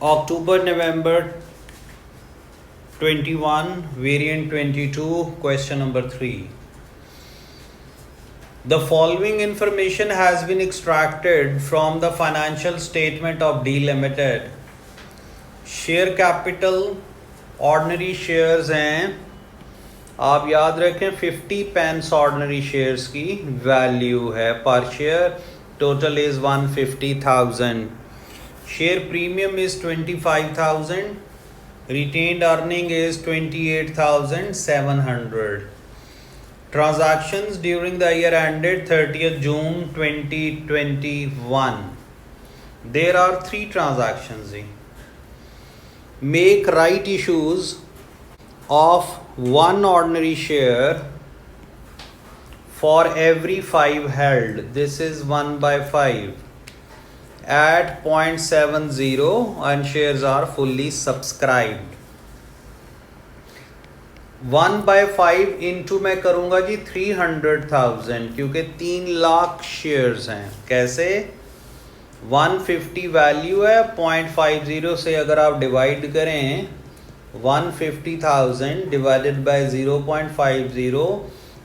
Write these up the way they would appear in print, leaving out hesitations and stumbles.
October, November 21, variant 22, question number 3. The following information has been extracted from the financial statement of D Limited. Share capital ordinary shares हैं, आप याद रखें 50 pens ordinary shares की value है पर share. Total is 150,000. Share premium is 25,000. retained earning is 28,700. Transactions during the year ended 30th June 2021. There are 3 transactions. Make right issues of 1 ordinary share for every 5 held. This is 1/5 at 0.70 and shares are fully subscribed. 1/5 into मैं करूंगा जी 300,000 क्योंकि 3 lakh shares हैं. कैसे? 150 value है, 0.50 से अगर आप divide करें 150,000 डिवाइडेड बाय 0.50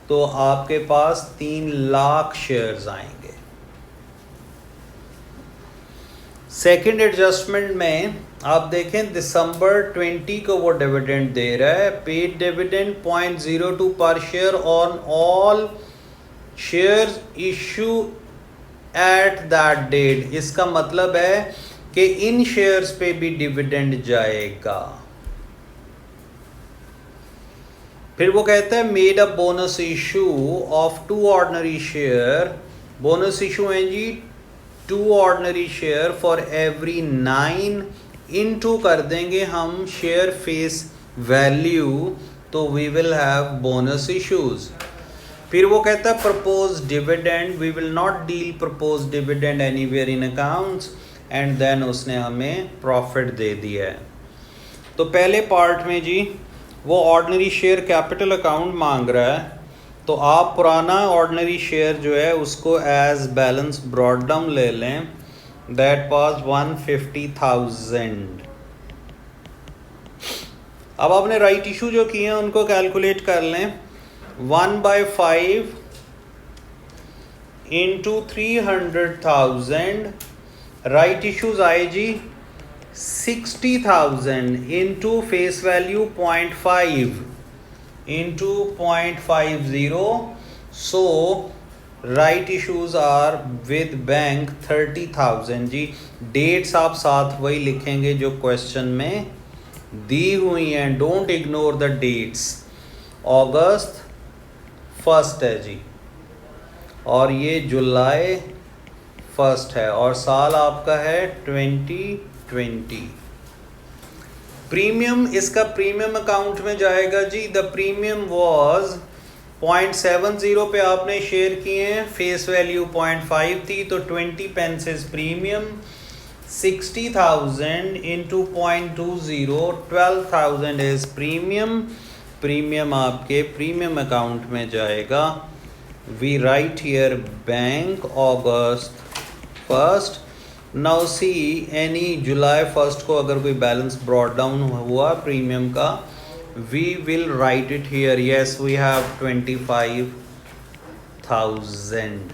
तो आपके पास 3 लाख शेयर्स आएंगे. सेकेंड एडजस्टमेंट में आप देखें दिसंबर 20 को वो डिविडेंड दे रहा है. Paid dividend 0.02 per share on all shares issue at that date. इसका मतलब है कि इन शेयर्स पे भी डिविडेंड जाएगा. फिर वो कहता है made a bonus issue of 2 ordinary share. Bonus issue है जी 2 ordinary share for every 9 into कर देंगे हम शेयर फेस वैल्यू तो we will have bonus issues. फिर वो कहता है propose dividend. We will not deal propose dividend anywhere in accounts and then उसने हमें प्रॉफिट दे दिया है. तो पहले पार्ट में जी वो ऑर्डिनरी शेयर कैपिटल अकाउंट मांग रहा है तो आप पुराना ऑर्डिनरी शेयर जो है उसको एज बैलेंस ब्रॉड डाउन ले लें. That was 150,000. अब आपने राइट इशू जो किए हैं उनको कैलकुलेट कर लें. 1/5 इंटू 300,000. राइट इशूज आए जी 60,000 into face value 0.5 into 0.50. So right issues are with bank 30,000 जी. डेट्स आप साथ वही लिखेंगे जो क्वेश्चन में दी हुई हैं. Don't ignore the dates. अगस्त 1 है जी और ये जुलाई 1 है और साल आपका है 2020. प्रीमियम इसका प्रीमियम अकाउंट में जाएगा जी. द प्रीमियम वाज 0.70 पे आपने शेयर किए हैं. फेस वैल्यू 0.5 थी तो 20 pences premium. 60,000 into 0.20 12,000 is premium. Premium आपके प्रीमियम अकाउंट में जाएगा. We write here bank August 1. Now see any जुलाई 1 को अगर कोई बैलेंस ब्रॉड डाउन हुआ प्रीमियम का we will write it here. Yes we have 25,000.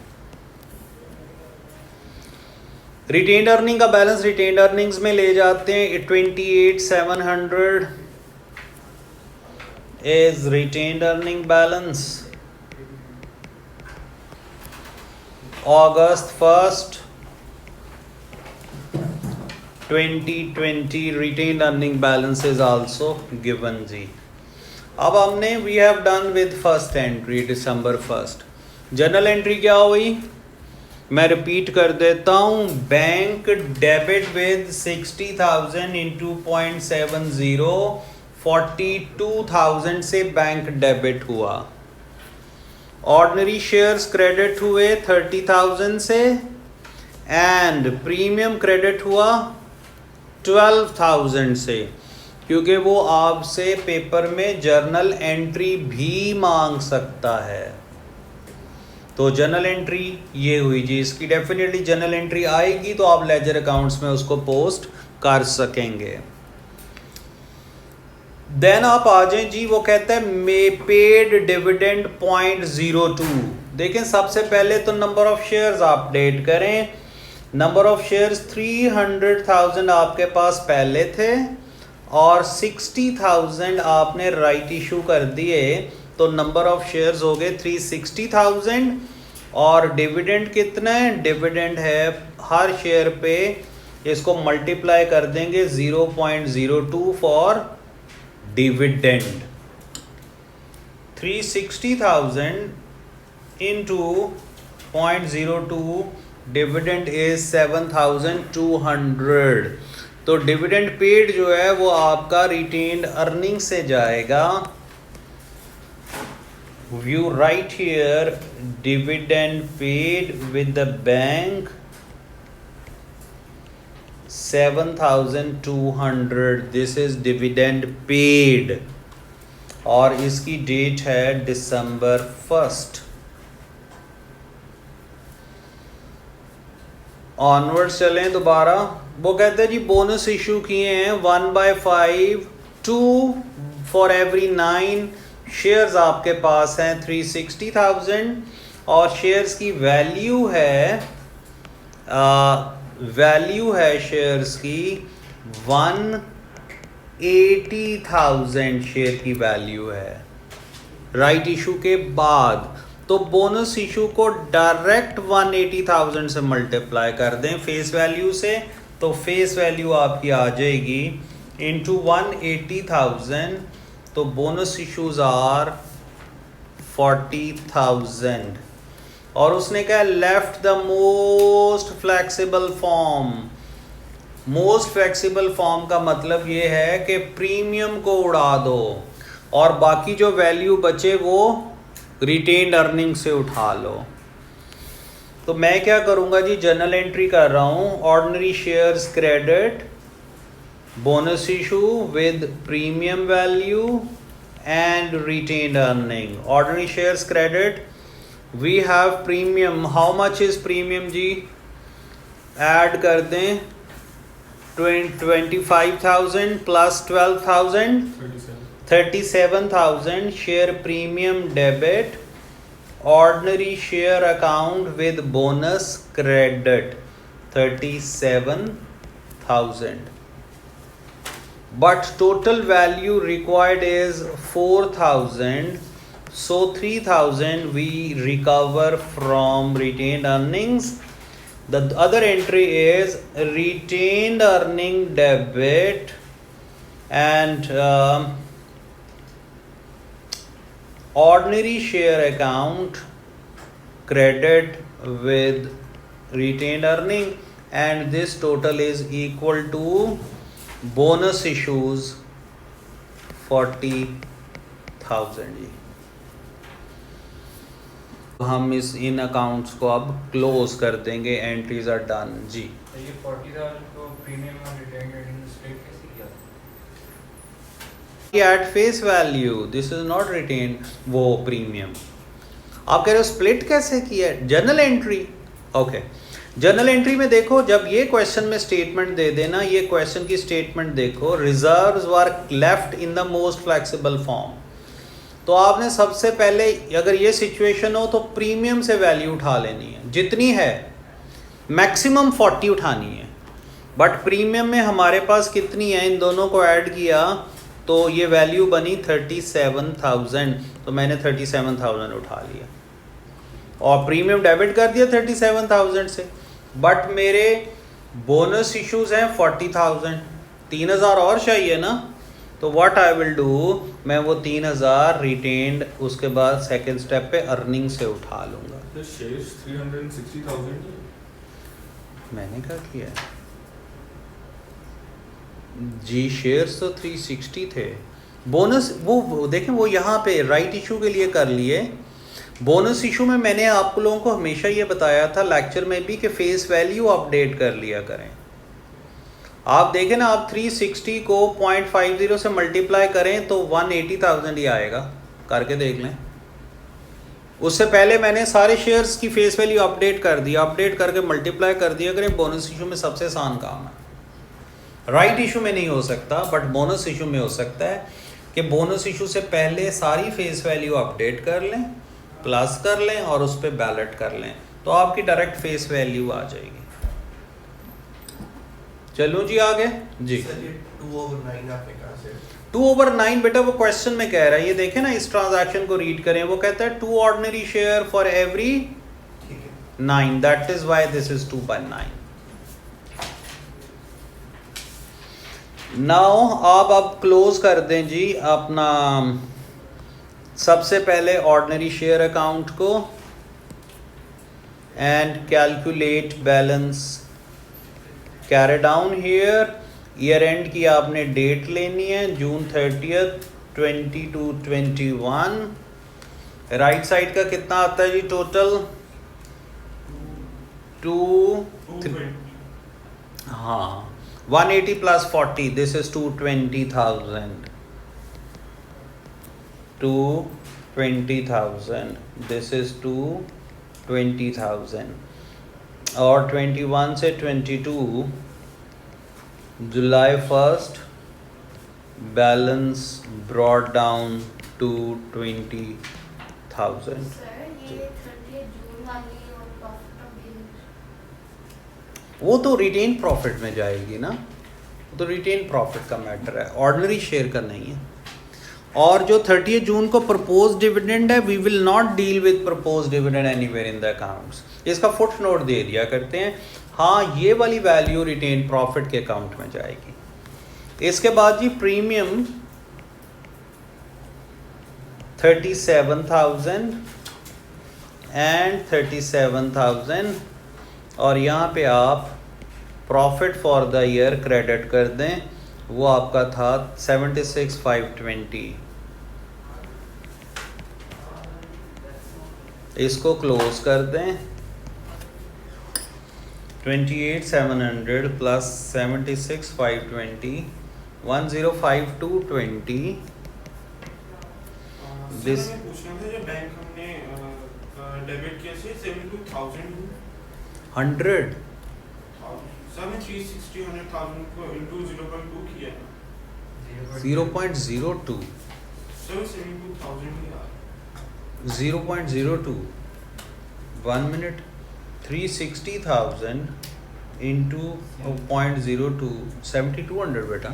Retained earning का बैलेंस रिटेन्ड अर्निंग्स में ले जाते हैं. 28,700 is retained earning balance. August 1 2020 retained earning balance is also given जी. अब हमने we have done with first entry December 1. Journal entry क्या हुई मैं रिपीट कर देता हूँ. बैंक डेबिट विद 60,000 इंटू 0.70 42,000 से बैंक डेबिट हुआ. ऑर्डिनरी शेयर्स क्रेडिट हुए 30,000 से एंड प्रीमियम क्रेडिट हुआ 12,000 से क्योंकि वो आपसे पेपर में जर्नल एंट्री भी मांग सकता है. तो जनरल एंट्री ये हुई जी, इसकी डेफिनेटली जनरल एंट्री आएगी तो आप लेजर अकाउंट्स में उसको पोस्ट कर सकेंगे। देन आप आ जाएं जी, वो कहता है मे पेड डिविडेंड 0.02। देखें सबसे पहले तो नंबर ऑफ शेयर्स अपडेट करें। नंबर ऑफ शेयर्स 300,000 आपके पास पहले थे और 60,000 आपने राइट इशू कर दिए, तो नंबर ऑफ शेयर्स हो गए 360,000। और डिविडेंड कितना है? डिविडेंड है हर शेयर पे, इसको मल्टीप्लाई कर देंगे 0.02 for dividend. 360,000 into 0.02 dividend is 7,200। तो डिविडेंड पेड जो है वो आपका रिटेन्ड अर्निंग से जाएगा। You right here dividend paid with the bank 7,200, this is dividend paid और इसकी डेट है December 1st। ऑनवर्ड चलें दोबारा। वो कहते हैं जी बोनस इशू किए हैं 1/5 2 फॉर एवरी 9 शेयर्स आपके पास हैं 360,000 और शेयर्स की वैल्यू है शेयर्स की 180,000 शेयर की वैल्यू है राइट इशू के बाद। तो बोनस इशू को डायरेक्ट 180,000 से मल्टीप्लाई कर दें फेस वैल्यू से, तो फेस वैल्यू आपकी आ जाएगी इंटू 180,000। तो बोनस इशूज आर 40,000 और उसने कहा left the most flexible form. Most flexible form का मतलब ये है कि प्रीमियम को उड़ा दो और बाकी जो वैल्यू बचे वो रिटेन्ड अर्निंग से उठा लो। तो मैं क्या करूंगा जी, जर्नल एंट्री कर रहा हूं, ordinary shares credit bonus issue with premium value and retained earning. Ordinary shares credit we have premium, how much is premium जी, ऐड कर दें 25,000 plus 12,000 37,000 share premium debit ordinary share account with bonus credit 37,000 but total value required is 4,000, so 3,000 we recover from retained earnings. The other entry is retained earning debit and ordinary share account credit with retained earning, and this total is equal to bonus issues 40,000 जी। हम इन accounts को अब close कर देंगे, entries are done जी। ये 40,000 को premium और retained earning split कैसे किया? At face value, this is not retained वो प्रीमियम। आप कह रहे हो स्प्लिट कैसे किया? Journal entry, okay. Journal entry में देखो, जब ये क्वेश्चन में स्टेटमेंट दे देना, ये क्वेश्चन की स्टेटमेंट देखो, reserves were left in the most flexible form. तो आपने सबसे पहले अगर ये सिचुएशन हो तो प्रीमियम से वैल्यू उठा लेनी है, जितनी है मैक्सिमम 40 उठानी है, बट प्रीमियम में हमारे पास कितनी है, इन दोनों को ऐड किया तो ये वैल्यू बनी 37,000, तो मैंने 37,000 उठा लिया और प्रीमियम डेबिट कर दिया 37,000 से। बट मेरे बोनस इश्यूज हैं 40,000, 3,000 और चाहिए ना, तो व्हाट आई विल डू, मैं वो 3,000 रिटेन्ड उसके बाद सेकंड स्टेप पे अर्निंग से उठा लूँगा। तो शेयर्स 360,000 मैंने क्या किया जी, शेयर्स तो 360 थे, बोनस वो देखें वो यहाँ पे राइट इशू के लिए कर लिए। बोनस इशू में मैंने आप लोगों को हमेशा ये बताया था लेक्चर में भी कि फेस वैल्यू अपडेट कर लिया करें। आप देखें ना, आप 360 को 0.50 से मल्टीप्लाई करें तो 180,000 ही आएगा, करके देख लें। उससे पहले मैंने सारे शेयर्स की फेस वैल्यू अपडेट कर दी, अपडेट करके मल्टीप्लाई कर दिया करें। बोनस इशू में सबसे आसान काम है। राइट इशू में नहीं हो सकता, बट बोनस इशू में हो सकता है कि बोनस इशू से पहले सारी फेस वैल्यू अपडेट कर लें, प्लस कर लें और उस पर बैलेट कर लें, तो आपकी डायरेक्ट फेस वैल्यू आ जाएगी। चलूँ जी आगे जी। 2/9 आपने कहा से 2/9 बेटा वो क्वेश्चन में कह रहा है, ये देखें ना, इस ट्रांजैक्शन को रीड करें। वो कहता है 2 ऑर्डिनरी शेयर फॉर एवरी ठीक है 9, that is why this is 2/9। Now आप अब क्लोज कर दें जी अपना सबसे पहले ऑर्डिनरी शेयर अकाउंट को and calculate balance. Carry down here, year and की आपने डेट लेनी है जून 30, 22-21। राइट साइड का कितना आता है जी टोटल? 2 हाँ 180 + 40, दिस इज 220,000। 220,000, this is 220,000। और 21 से 22 जुलाई 1 balance brought down to 20,000। Sir ये 30 जून वाली और प्रॉफिट ऑफ बिजनेस वो तो रिटेन प्रॉफिट में जाएगी ना, वो तो रिटेन प्रॉफिट का मैटर है, ऑर्डिनरी शेयर का नहीं है। और जो 30 जून को प्रपोज डिविडेंड है, we will not deal with propose dividend anywhere in the accounts. इसका फुट नोट दे दिया करते हैं, हाँ ये वाली वैल्यू रिटेन प्रॉफिट के अकाउंट में जाएगी। इसके बाद जी प्रीमियम 37,000 एंड 37,000, और यहाँ पे आप profit for the year credit कर दें, वो आपका था 76,520। इसको क्लोज कर दें, 28,700 + 76,520 105,220। सर मैं पूछना था जो बैंक हमने डेबिट किया से 72,000 100 सर मैं 360 100,000 को into 0.2 किया ना 0.02 सर 72,000 ही आ 0.02 1 मिनट 360,000 into 0.02 7,200 बेटा।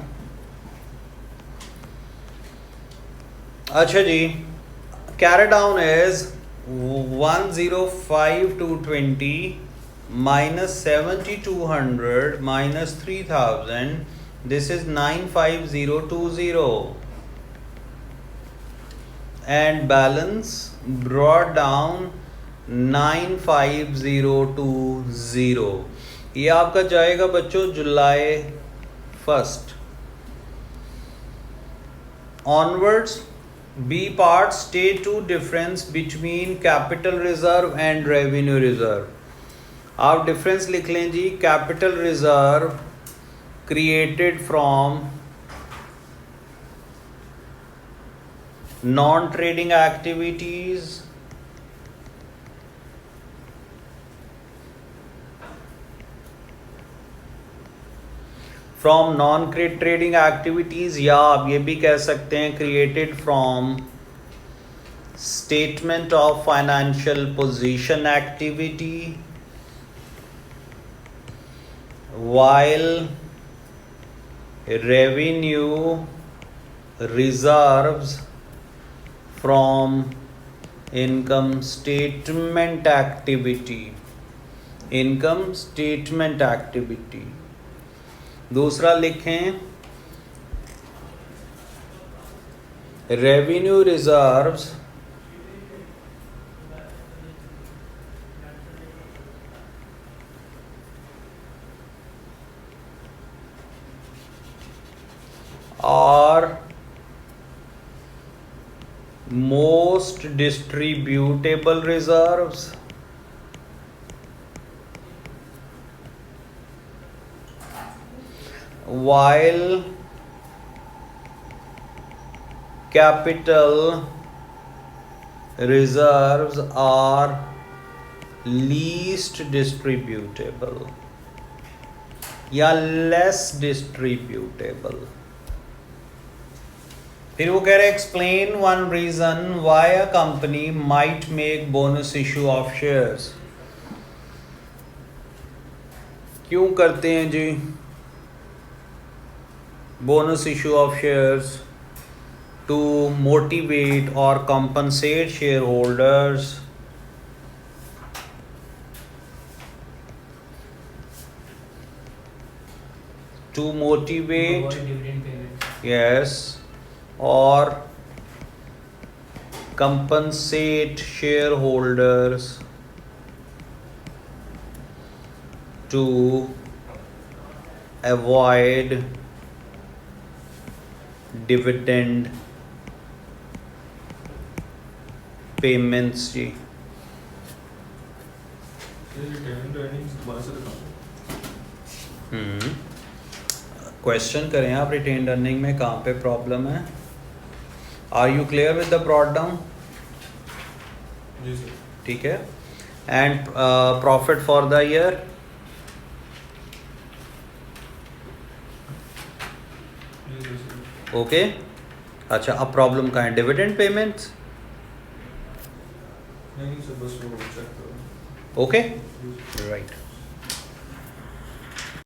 अच्छा जी, carry down is 105,220 minus 7,200 minus 3,000, this is 95020, and balance brought down 95020। ये आपका जाएगा बच्चों जुलाई 1 onwards। B part, state 2 difference between capital reserve and revenue reserve। आप डिफरेंस लिख लें जी, capital reserve created from non trading activities from non trading activities, या आप ये भी कह सकते हैं created from statement of financial position activity, while revenue reserves from income statement activity, income statement activity। दूसरा लिखें revenue reserves are most distributable reserves while capital reserves are least distributable या less distributable. फिर वो कह रहे explain one reason why a company might make bonus issue of shares. क्यों करते हैं जी bonus issue of shares? To motivate or compensate shareholders to motivate avoid dividend payment. yes or compensate shareholders to avoid dividend payments जी. Question करें आप retained earning में कहाँ पे problem है. Are you clear with the brought down? जी sir. ठीक है. And profit for the year जी सर. ओके. अच्छा अब प्रॉब्लम कहाँ है? Dividend payments. नहीं सर बस वो चेक करो. Okay right.